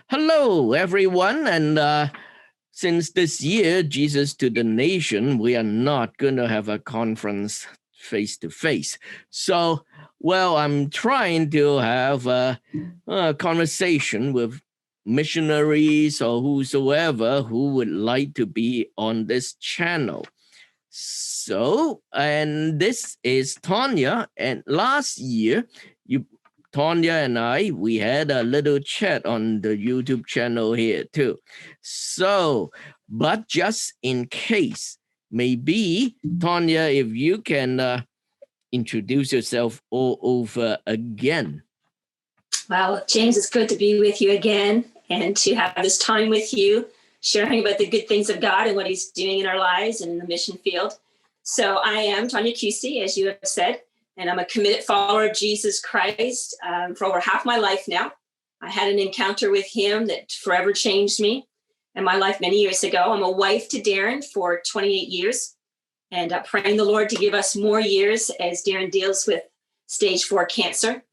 Hello, everyone. And since this year, Jesus to the Nation, we are not going to have a conference face to face. So, I'm trying to have a conversation with missionaries or whosoever who would like to be on this channel. So, and this is Tonya. And last year, Tonya and I, we had a little chat on the YouTube channel here too. So, but just in case, maybe Tonya, if you can introduce yourself all over again. Well, James, it's good to be with you again and to have this time with you, sharing about the good things of God and what he's doing in our lives and in the mission field. So I am Tonya Kucey, as you have said, and I'm a committed follower of Jesus Christ for over half my life now. I had an encounter with him that forever changed me and my life many years ago. I'm a wife to Darin for 28 years and praying the Lord to give us more years as Darin deals with stage 4 cancer.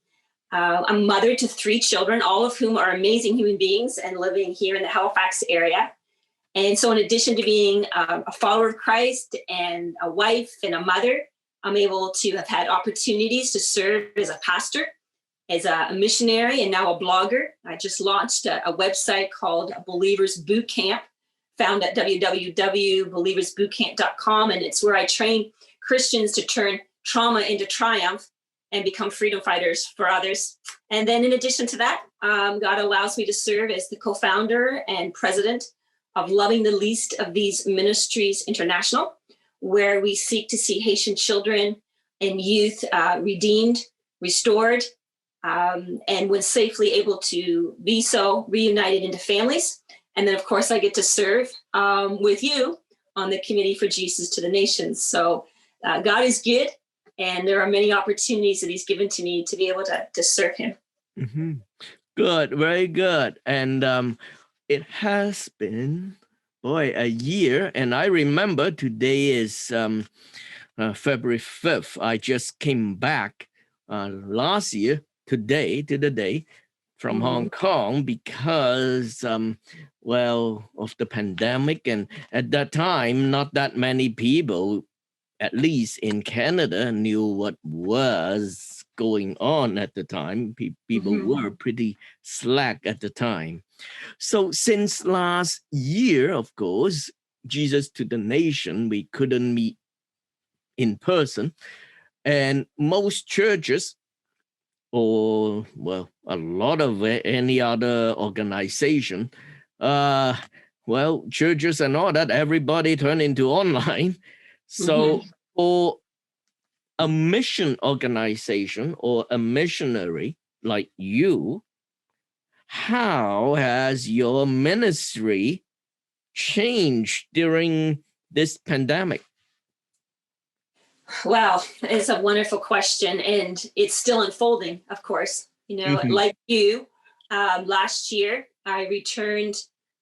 I'm mother to 3 children, all of whom are amazing human beings and living here in the Halifax area. And so in addition to being a follower of Christ and a wife and a mother, I'm able to have had opportunities to serve as a pastor, as a missionary, and now a blogger. I just launched a website called Believers Boot Camp, found at www.believersbootcamp.com. And it's where I train Christians to turn trauma into triumph and become freedom fighters for others. And then in addition to that, God allows me to serve as the co-founder and president of Loving the Least of These Ministries International, where we seek to see Haitian children and youth redeemed, restored, and when safely able to be so, reunited into families. And then, of course, I get to serve with you on the Committee for Jesus to the Nations. So God is good, and there are many opportunities that he's given to me to be able to serve him. Mm-hmm. Good, very good. And it has been, a year. And I remember today is February 5th. I just came back last year, to the day from Hong Kong because, of the pandemic. And at that time, not that many people, at least in Canada, knew what was going on at the time. People were pretty slack at the time. So since last year, of course, Jesus to the Nation, we couldn't meet in person. And most churches, or a lot of any other organization, churches and all that, everybody turned into online. So for a mission organization or a missionary like you, how has your ministry changed during this pandemic? Well, it's a wonderful question, and it's still unfolding, of course. Like you, last year, I returned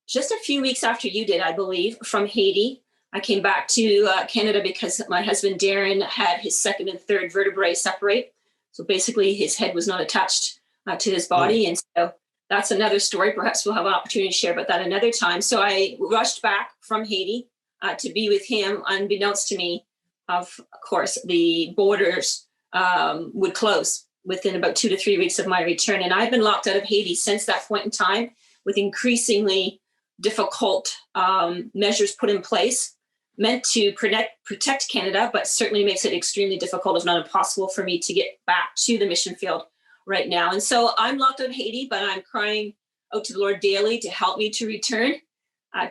just a few weeks after you did, I believe, from Haiti. I came back to Canada because my husband, Darin, had his 2nd and 3rd vertebrae separate. So basically, his head was not attached to his body. And so that's another story. Perhaps we'll have an opportunity to share about that another time. So I rushed back from Haiti to be with him, unbeknownst to me. Of course, the borders would close within about 2 to 3 weeks of my return. And I've been locked out of Haiti since that point in time with increasingly difficult measures put in place, meant to protect Canada, but certainly makes it extremely difficult, if not impossible, for me to get back to the mission field right now. And so I'm locked out of Haiti, but I'm crying out to the Lord daily to help me to return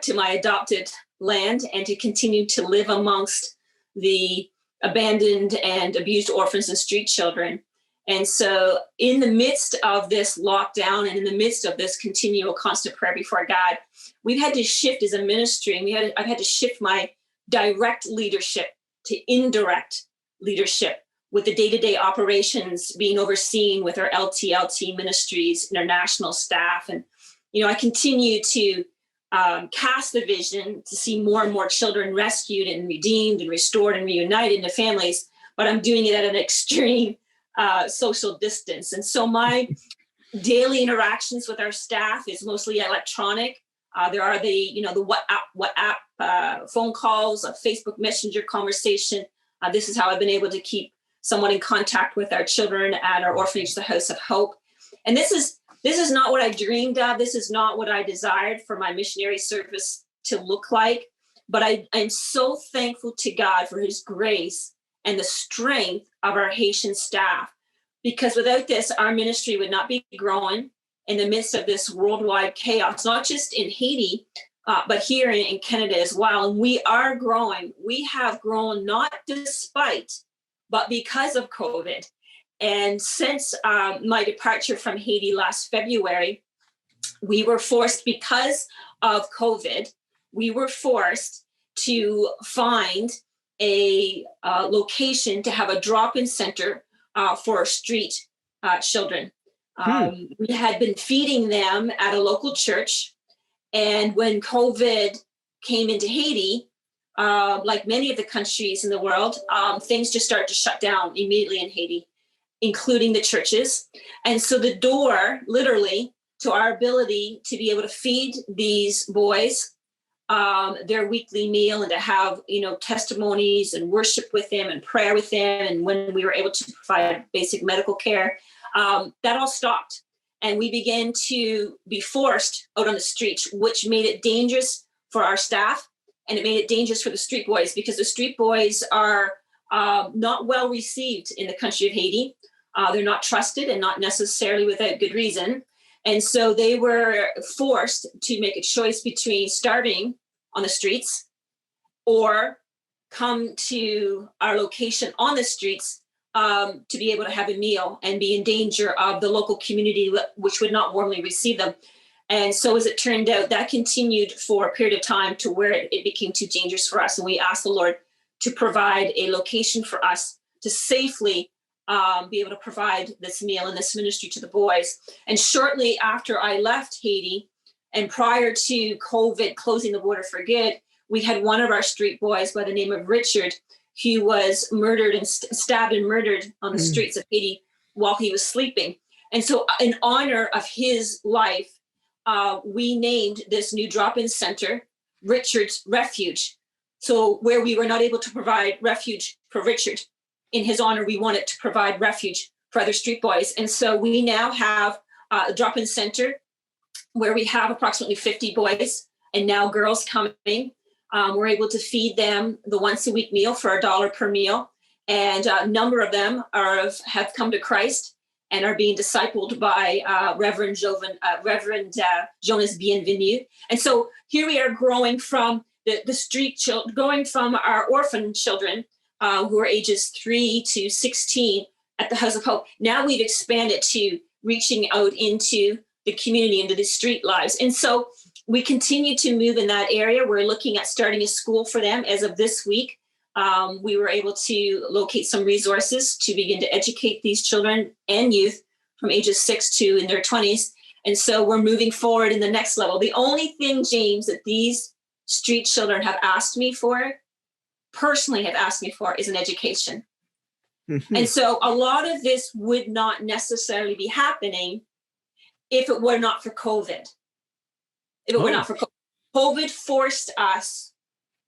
to my adopted land and to continue to live amongst the abandoned and abused orphans and street children. And so in the midst of this lockdown and in the midst of this continual constant prayer before God, we've had to shift as a ministry. And I've had to shift my direct leadership to indirect leadership, with the day-to-day operations being overseen with our LT Ministries, international staff. And, I continue to cast the vision to see more and more children rescued and redeemed and restored and reunited into families, but I'm doing it at an extreme social distance. And so my daily interactions with our staff is mostly electronic. There are the WhatsApp phone calls, a Facebook Messenger conversation. This is how I've been able to keep someone in contact with our children at our orphanage, the House of Hope. And this is not what I dreamed of. This is not what I desired for my missionary service to look like. But I'm so thankful to God for his grace and the strength of our Haitian staff, because without this, our ministry would not be growing in the midst of this worldwide chaos, not just in Haiti, but here in Canada as well. And we are growing. We have grown not despite, but because of COVID. And since my departure from Haiti last February, we were forced, because of COVID, we were forced to find a location to have a drop-in center for street children. We had been feeding them at a local church. And when COVID came into Haiti, like many of the countries in the world, things just started to shut down immediately in Haiti, including the churches. And so the door, literally, to our ability to be able to feed these boys their weekly meal and to have, testimonies and worship with them and prayer with them. And when we were able to provide basic medical care, that all stopped. And we began to be forced out on the streets, which made it dangerous for our staff. And it made it dangerous for the street boys, because the street boys are not well received in the country of Haiti. They're not trusted, and not necessarily without good reason. And so they were forced to make a choice between starving on the streets or come to our location on the streets to be able to have a meal and be in danger of the local community, which would not warmly receive them. And so as it turned out, that continued for a period of time to where it became too dangerous for us. And we asked the Lord to provide a location for us to safely be able to provide this meal and this ministry to the boys. And shortly after I left Haiti, and prior to COVID closing the border for good, we had one of our street boys by the name of Richard, who was murdered and stabbed and murdered on the streets of Haiti while he was sleeping. And so in honor of his life, we named this new drop-in center Richard's Refuge. So where we were not able to provide refuge for Richard, in his honor, we wanted to provide refuge for other street boys. And so we now have a drop-in center where we have approximately 50 boys and now girls coming. We're able to feed them the once-a-week meal for $1 per meal. And a number of them have come to Christ and are being discipled by Reverend Jonas Bienvenu. And so here we are growing from the street children, going from our orphan children who are ages 3 to 16 at the House of Hope. Now we've expanded to reaching out into the community, into the street lives. And so we continue to move in that area. We're looking at starting a school for them as of this week. We were able to locate some resources to begin to educate these children and youth from ages 6 to in their 20s. And so we're moving forward in the next level. The only thing, James, that these street children have asked me for, personally have asked me for, is an education. And so a lot of this would not necessarily be happening if it were not for COVID. If it were not for COVID. COVID forced us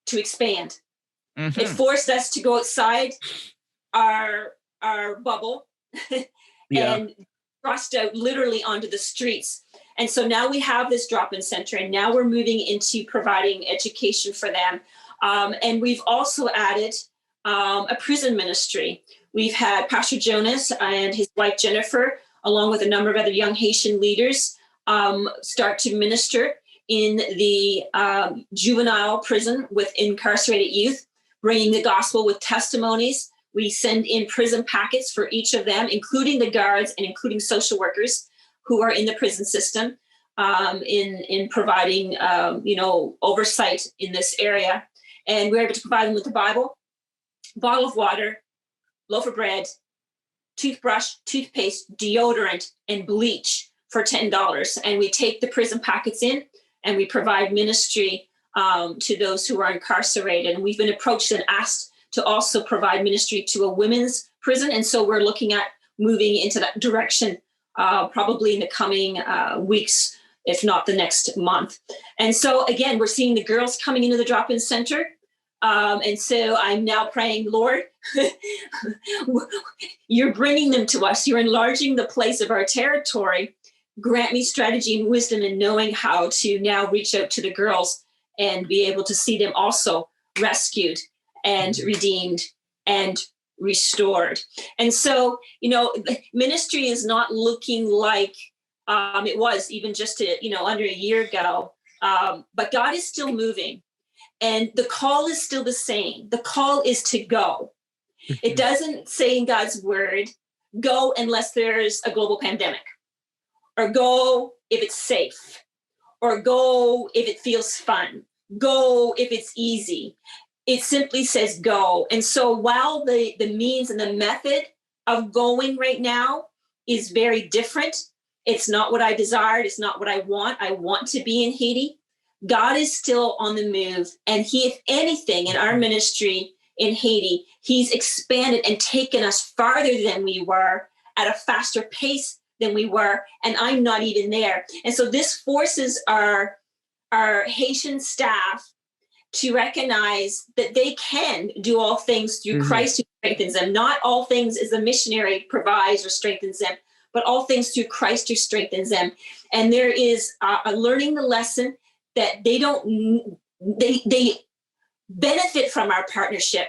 to expand. It forced us to go outside our bubble and crossed out literally onto the streets. And so now we have this drop-in center, and now we're moving into providing education for them. And we've also added a prison ministry. We've had Pastor Jonas and his wife Jennifer, along with a number of other young Haitian leaders, start to minister in the juvenile prison with incarcerated youth, bringing the gospel with testimonies. We send in prison packets for each of them, including the guards and including social workers who are in the prison system, in providing oversight in this area. And we're able to provide them with the Bible, bottle of water, loaf of bread, toothbrush, toothpaste, deodorant, and bleach for $10. And we take the prison packets in and we provide ministry to those who are incarcerated. And we've been approached and asked to also provide ministry to a women's prison. And so we're looking at moving into that direction probably in the coming weeks, if not the next month. And so again, we're seeing the girls coming into the drop-in center. And so I'm now praying, Lord, you're bringing them to us. You're enlarging the place of our territory. Grant me strategy and wisdom in knowing how to now reach out to the girls and be able to see them also rescued and redeemed and restored. And so, ministry is not looking like it was even just under a year ago. But God is still moving. And the call is still the same. The call is to go. It doesn't say in God's word, go unless there's a global pandemic, or go if it's safe, or go if it feels fun, go if it's easy. It simply says go. And so while the means and the method of going right now is very different, it's not what I desired. It's not what I want. I want to be in Haiti. God is still on the move. And he, if anything, in our ministry in Haiti, he's expanded and taken us farther than we were, at a faster pace than we were. And I'm not even there. And so this forces our Haitian staff to recognize that they can do all things through Christ who strengthens them. Not all things as the missionary provides or strengthens them, but all things through Christ who strengthens them. And there is a learning the lesson that they benefit from our partnership,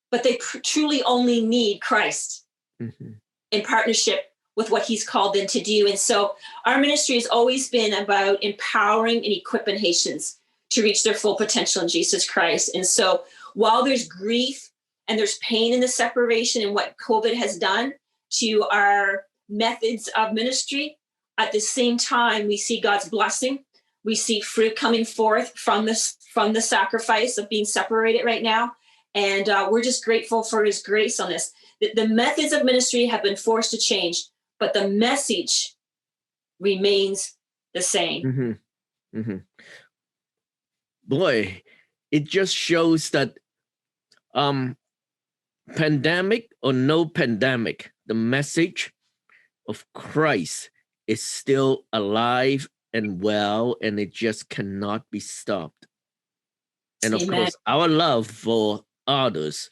but they truly only need Christ in partnership with what he's called them to do. And so our ministry has always been about empowering and equipping Haitians to reach their full potential in Jesus Christ. And so while there's grief and there's pain in the separation and what COVID has done to our methods of ministry, at the same time, we see God's blessing. We see fruit coming forth from the sacrifice of being separated right now. And we're just grateful for his grace on this. The methods of ministry have been forced to change, but the message remains the same. Boy, it just shows that pandemic or no pandemic, the message of Christ is still alive and well, and it just cannot be stopped. And of course, our love for others,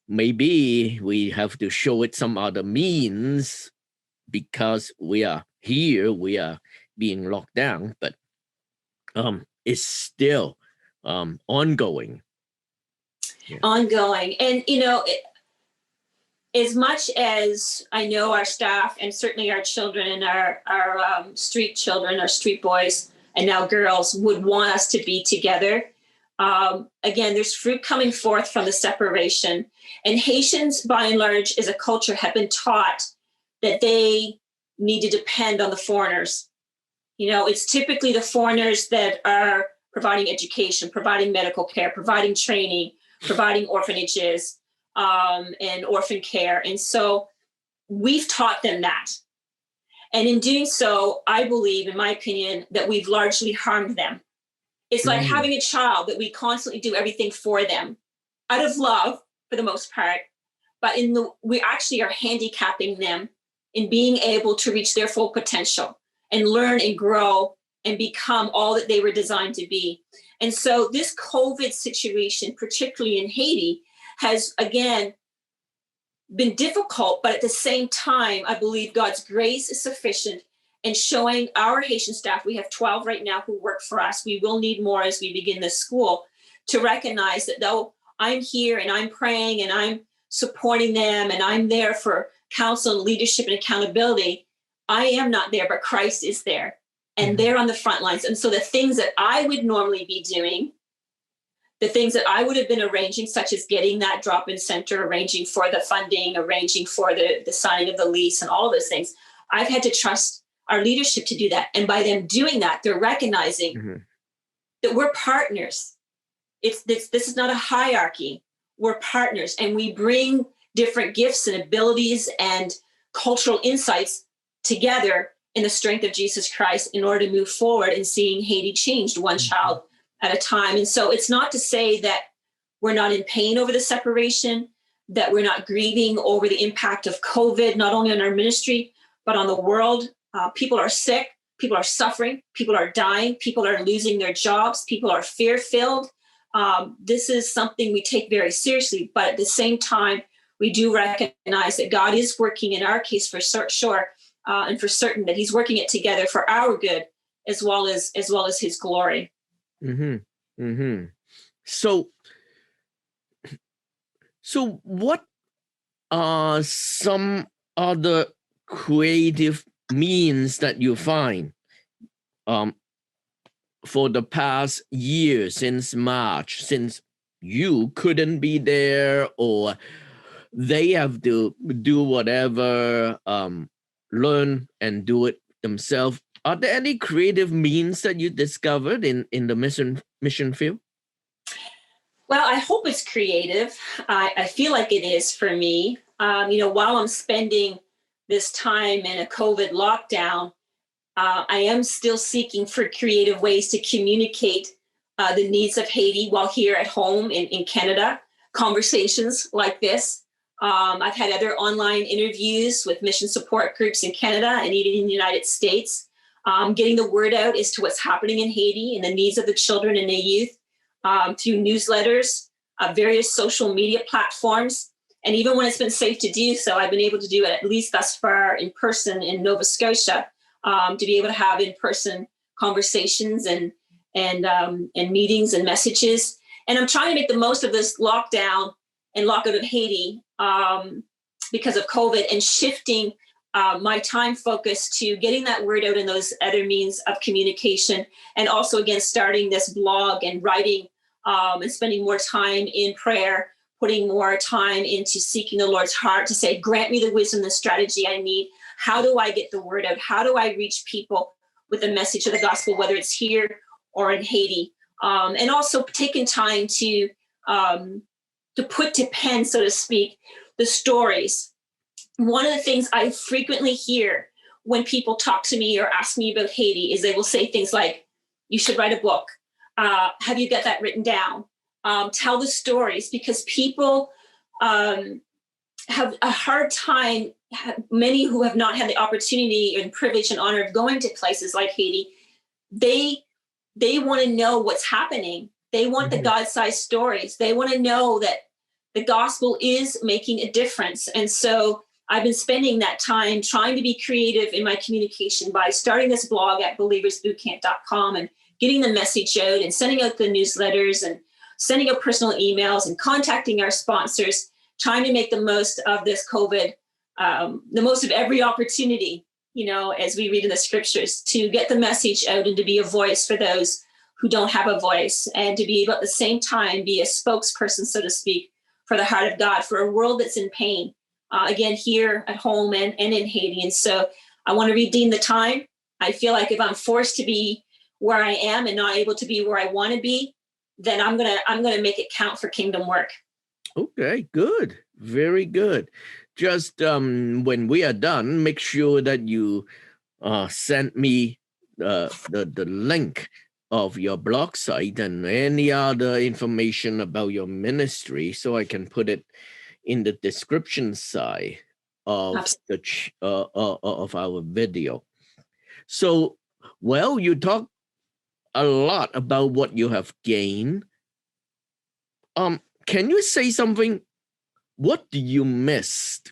maybe we have to show it some other means because we are here, we are being locked down, but it's still ongoing. Yeah. Ongoing. And, as much as I know our staff and certainly our children and our street children, our street boys, and now girls would want us to be together. Again, there's fruit coming forth from the separation. And Haitians, by and large, as a culture, have been taught that they need to depend on the foreigners. It's typically the foreigners that are providing education, providing medical care, providing training, providing orphanages, and orphan care. And so we've taught them that. And in doing so, I believe, in my opinion, that we've largely harmed them. It's like having a child that we constantly do everything for them out of love for the most part, but we actually are handicapping them in being able to reach their full potential and learn and grow and become all that they were designed to be. And so this COVID situation, particularly in Haiti, has, again, been difficult, but at the same time, I believe God's grace is sufficient in showing our Haitian staff, we have 12 right now who work for us, we will need more as we begin this school, to recognize that though I'm here and I'm praying and I'm supporting them and I'm there for counsel and leadership and accountability, I am not there, but Christ is there. And they're on the front lines. And so the things that I would normally be doing, the things that I would have been arranging, such as getting that drop-in center, arranging for the funding, arranging for the signing of the lease and all of those things, I've had to trust our leadership to do that. And by them doing that, they're recognizing that we're partners. This is not a hierarchy. We're partners, and we bring different gifts and abilities and cultural insights together in the strength of Jesus Christ in order to move forward in seeing Haiti changed one child at a time. And so it's not to say that we're not in pain over the separation, that we're not grieving over the impact of COVID, not only on our ministry, but on the world. People are sick, people are suffering, people are dying, people are losing their jobs, people are fear-filled. This is something we take very seriously, but at the same time, we do recognize that God is working in our case for sure, and for certain that he's working it together for our good as well as his glory. Mm-hmm. Mm-hmm. So what are some other creative means that you find for the past year, since March, since you couldn't be there or they have to do whatever, learn and do it themselves? Are there any creative means that you discovered in the mission field? Well, I hope it's creative. I feel like it is for me. While I'm spending this time in a COVID lockdown, I am still seeking for creative ways to communicate the needs of Haiti while here at home in Canada. Conversations like this. I've had other online interviews with mission support groups in Canada and even in the United States. Getting the word out as to what's happening in Haiti and the needs of the children and the youth through newsletters, various social media platforms. And even when it's been safe to do so, I've been able to do it, at least thus far, in person in Nova Scotia, to be able to have in-person conversations and meetings and messages. And I'm trying to make the most of this lockdown and lockout in Haiti because of COVID, and shifting my time focus to getting that word out in those other means of communication. And also, again, starting this blog and writing and spending more time in prayer, putting more time into seeking the Lord's heart to say, grant me the wisdom, the strategy I need. How do I get the word out? How do I reach people with the message of the gospel, whether it's here or in Haiti? And also taking time to put to pen, so to speak, the stories. One of the things I frequently hear when people talk to me or ask me about Haiti is they will say things like, you should write a book. Have you got that written down? Tell the stories, because people have a hard time. Many who have not had the opportunity and privilege and honor of going to places like Haiti, they want to know what's happening. They want the God-sized stories. They want to know that the gospel is making a difference. And so I've been spending that time trying to be creative in my communication by starting this blog at believersbootcamp.com and getting the message out and sending out the newsletters and sending out personal emails and contacting our sponsors, trying to make the most of this COVID, the most of every opportunity, as we read in the scriptures, to get the message out and to be a voice for those who don't have a voice, and to be able at the same time be a spokesperson, so to speak, for the heart of God, for a world that's in pain, again, here at home and in Haiti. And so I want to redeem the time. I feel like if I'm forced to be where I am and not able to be where I want to be, then I'm gonna make it count for kingdom work. Okay, good. Very good. Just when we are done, make sure that you send me the link of your blog site and any other information about your ministry, so I can put it in the description side of of our video. So, well, you talk a lot about what you have gained. Can you say something? What do you miss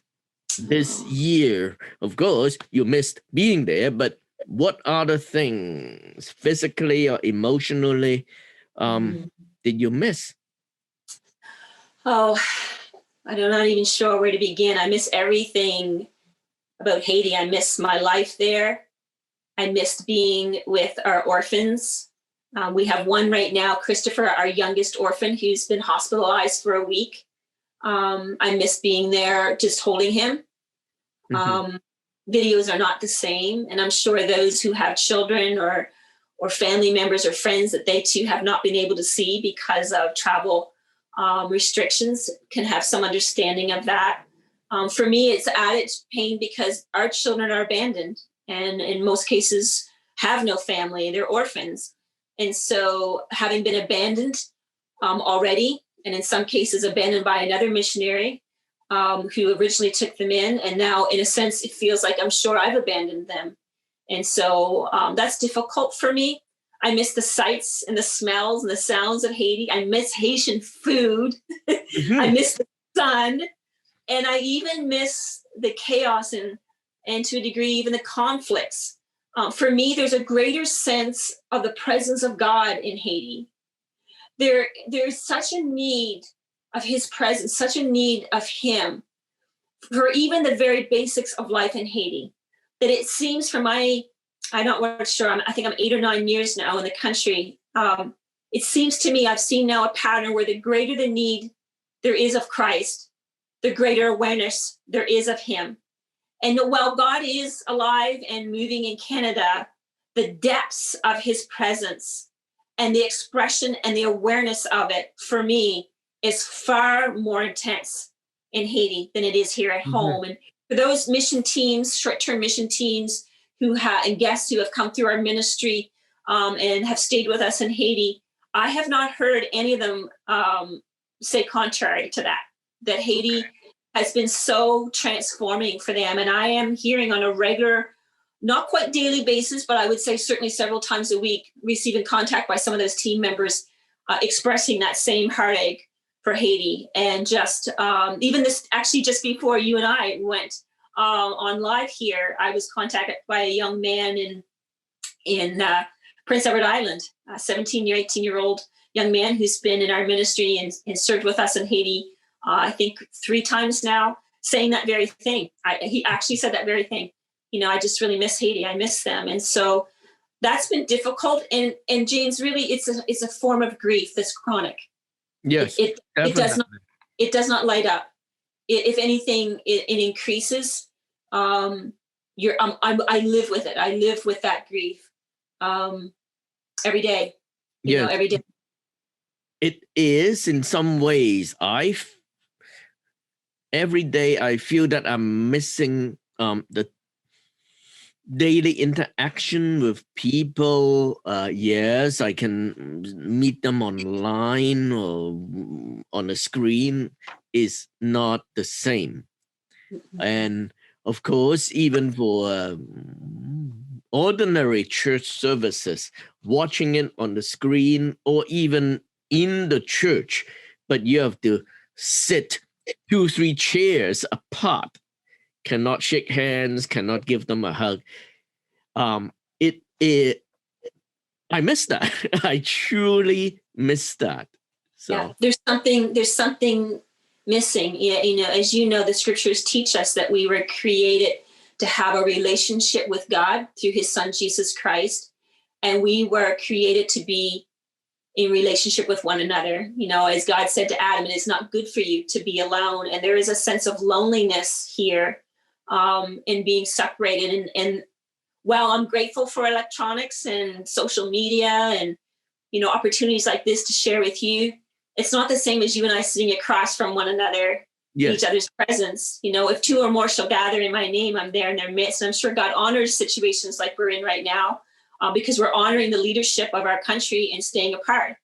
this year? Of course, you missed being there, but what other things, physically or emotionally, did you miss? Oh, I'm not even sure where to begin. I miss everything about Haiti. I miss my life there. I missed being with our orphans. We have one right now, Christopher, our youngest orphan, who's been hospitalized for a week. I miss being there, just holding him. Videos are not the same. And I'm sure those who have children or family members or friends that they too have not been able to see because of travel restrictions can have some understanding of that. For me, it's added pain because our children are abandoned and in most cases have no family. They're orphans. And so having been abandoned already, and in some cases abandoned by another missionary, who originally took them in. And now, in a sense, it feels like I'm sure I've abandoned them. And so that's difficult for me. I miss the sights and the smells and the sounds of Haiti. I miss Haitian food. I miss the sun. And I even miss the chaos and to a degree, even the conflicts. For me, there's a greater sense of the presence of God in Haiti. There's such a need of his presence, such a need of him for even the very basics of life in Haiti, that it seems I'm not quite sure, I think I'm 8 or 9 years now in the country. It seems to me I've seen now a pattern where the greater the need there is of Christ, the greater awareness there is of him. And while God is alive and moving in Canada, the depths of his presence and the expression and the awareness of it, for me, is far more intense in Haiti than it is here at home. And for those mission teams, short-term mission teams and guests who have come through our ministry and have stayed with us in Haiti, I have not heard any of them say contrary to that Haiti has been so transforming for them. And I am hearing on a regular, not quite daily basis, but I would say certainly several times a week, receiving contact by some of those team members expressing that same heartache for Haiti. And just even this, actually just before you and I went on live here, I was contacted by a young man in Prince Edward Island, a 18-year-old young man who's been in our ministry and served with us in Haiti, I think 3 times now, saying that very thing. He actually said that very thing. I just really miss Haiti. I miss them. And so that's been difficult. And James, really, it's a form of grief that's chronic. Yes, it does not light up. If anything, it increases. I live with it. I live with that grief every day. Every day. It is in some ways. Every day I feel that I'm missing the daily interaction with people. Yes, I can meet them online or on a screen. Is not the same. And of course, even for ordinary church services, watching it on the screen or even in the church, but you have to sit 2-3 chairs apart, cannot shake hands, cannot give them a hug. I miss that. I truly miss that. So yeah, there's something missing. As you know, the scriptures teach us that we were created to have a relationship with God through his son, Jesus Christ. And we were created to be in relationship with one another. As God said to Adam, it is not good for you to be alone. And there is a sense of loneliness here in being separated. And while I'm grateful for electronics and social media and, opportunities like this to share with you, it's not the same as you and I sitting across from one another, in each other's presence. If 2 or more shall gather in my name, I'm there in their midst. And I'm sure God honors situations like we're in right now because we're honoring the leadership of our country and staying apart.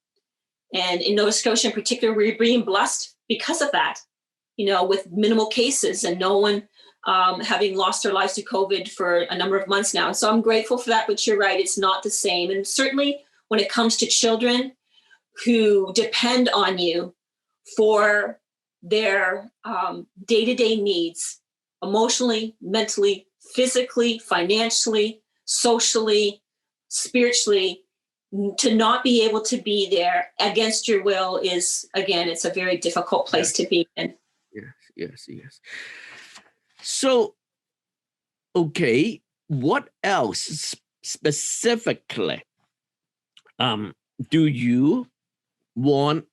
And in Nova Scotia in particular, we're being blessed because of that, with minimal cases and no one having lost their lives to COVID for a number of months now. And so I'm grateful for that, but you're right, it's not the same. And certainly when it comes to children who depend on you for their day-to-day needs, emotionally, mentally, physically, financially, socially, spiritually, to not be able to be there against your will is, again, it's a very difficult place to be in. Yes. So, okay, what else specifically do you want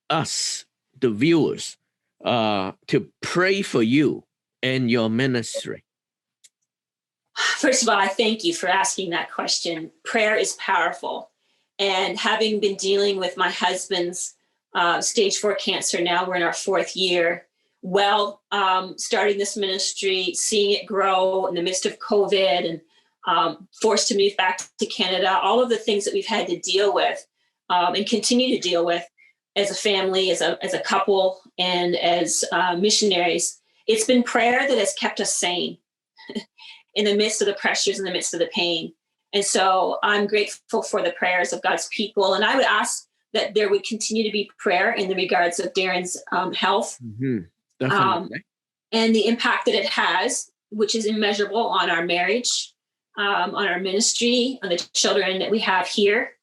us, the viewers, to pray for you and your ministry? First of all, I thank you for asking that question. Prayer is powerful. And having been dealing with my husband's stage 4 cancer, now we're in our 4th year, starting this ministry, seeing it grow in the midst of COVID and forced to move back to Canada, all of the things that we've had to deal with and continue to deal with as a family, as a couple, and as missionaries, it's been prayer that has kept us sane in the midst of the pressures, in the midst of the pain. And so I'm grateful for the prayers of God's people. And I would ask that there would continue to be prayer in the regards of Darin's health. Definitely. And the impact that it has, which is immeasurable on our marriage, on our ministry, on the children that we have here,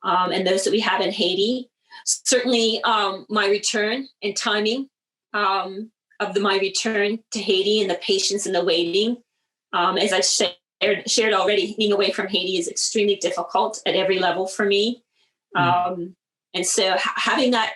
and those that we have in Haiti. Certainly my return and timing of my return to Haiti and the patience and the waiting. As I shared already, being away from Haiti is extremely difficult at every level for me. And so having that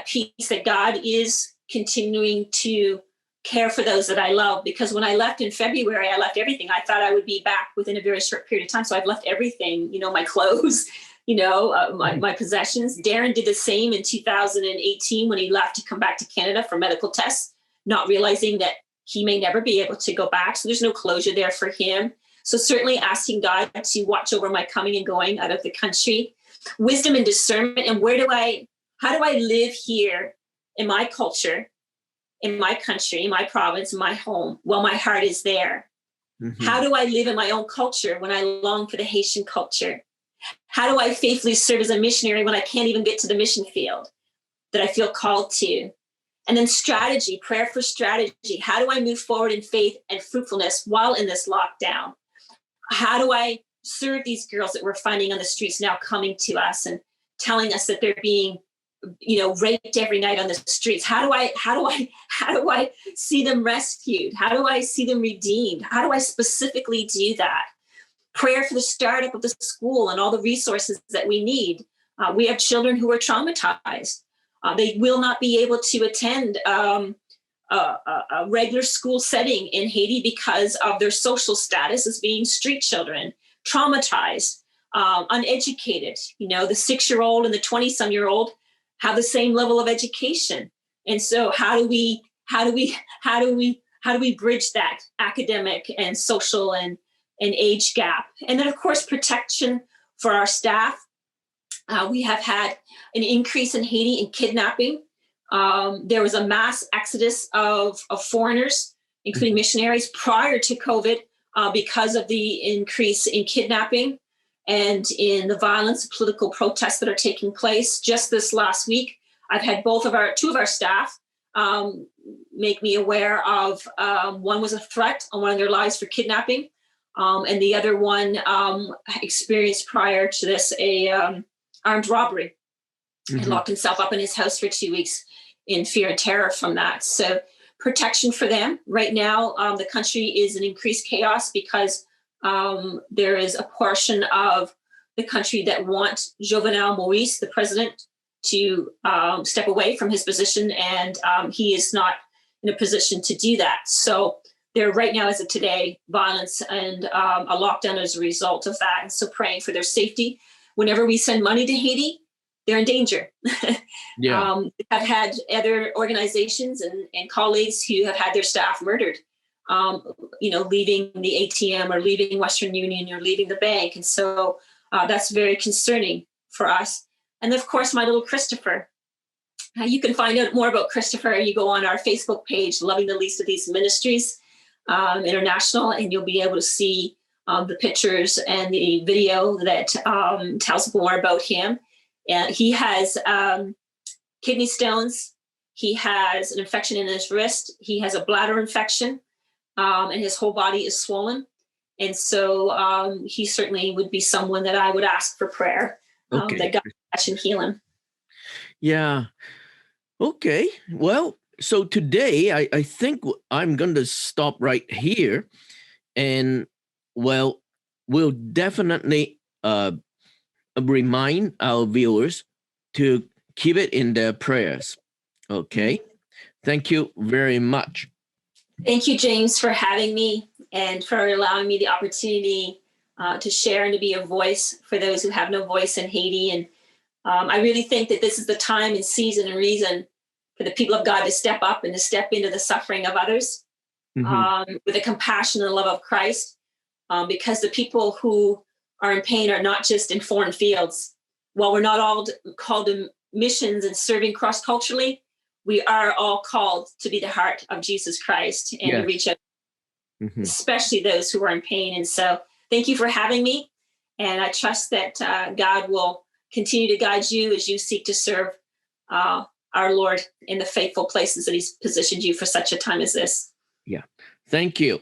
peace that God is continuing to care for those that I love, because when I left in February, I left everything. I thought I would be back within a very short period of time. So I've left everything, my clothes, my possessions. Darin did the same in 2018 when he left to come back to Canada for medical tests, not realizing that he may never be able to go back. So there's no closure there for him. So certainly asking God to watch over my coming and going out of the country, wisdom and discernment. And how do I live here in my culture, in my country, in my province, in my home? Well, my heart is there. How do I live in my own culture when I long for the Haitian culture? How do I faithfully serve as a missionary when I can't even get to the mission field that I feel called to? And then strategy, prayer for strategy. How do I move forward in faith and fruitfulness while in this lockdown? How do I serve these girls that we're finding on the streets now coming to us and telling us that they're being, raped every night on the streets? How do I see them rescued? How do I see them redeemed? How do I specifically do that? Prayer for the startup of the school and all the resources that we need. We have children who are traumatized. They will not be able to attend a regular school setting in Haiti because of their social status as being street children, traumatized, uneducated. The 6-year-old and the 20-some-year-old have the same level of education. And so how do we bridge that academic and social and age gap? And then of course, protection for our staff. We have had an increase in Haiti in kidnapping. There was a mass exodus of foreigners, including missionaries, prior to COVID because of the increase in kidnapping and in the violence, political protests that are taking place. Just this last week, I've had two of our staff make me aware of one was a threat on one of their lives for kidnapping, and the other one experienced prior to this a armed robbery and locked himself up in his house for 2 weeks in fear and terror from that. So protection for them. Right now, the country is in increased chaos because there is a portion of the country that want Jovenel Moïse, the president, to step away from his position, and he is not in a position to do that. So there right now, as of today, violence and a lockdown as a result of that. And so praying for their safety. Whenever we send money to Haiti, they're in danger. I've had other organizations and colleagues who have had their staff murdered, leaving the ATM or leaving Western Union or leaving the bank. And so that's very concerning for us. And of course, my little Christopher. You can find out more about Christopher. You go on our Facebook page, Loving the Least of These Ministries International, and you'll be able to see the pictures and the video that tells more about him. He has kidney stones. He has an infection in his wrist. He has a bladder infection, and his whole body is swollen. And so he certainly would be someone that I would ask for prayer, that God touch and heal him. Yeah. Okay. Well, so today I think I'm going to stop right here. And well, we'll definitely remind our viewers to keep it in their prayers. Okay. Thank you very much. Thank you, James, for having me and for allowing me the opportunity to share and to be a voice for those who have no voice in Haiti. And I really think that this is the time and season and reason for the people of God to step up and to step into the suffering of others with the compassion and love of Christ. Because the people who are in pain are not just in foreign fields. While we're not all called to missions and serving cross-culturally, we are all called to be the heart of Jesus Christ and to reach out, especially those who are in pain. And so thank you for having me. And I trust that God will continue to guide you as you seek to serve our Lord in the faithful places that he's positioned you for such a time as this. Yeah. Thank you.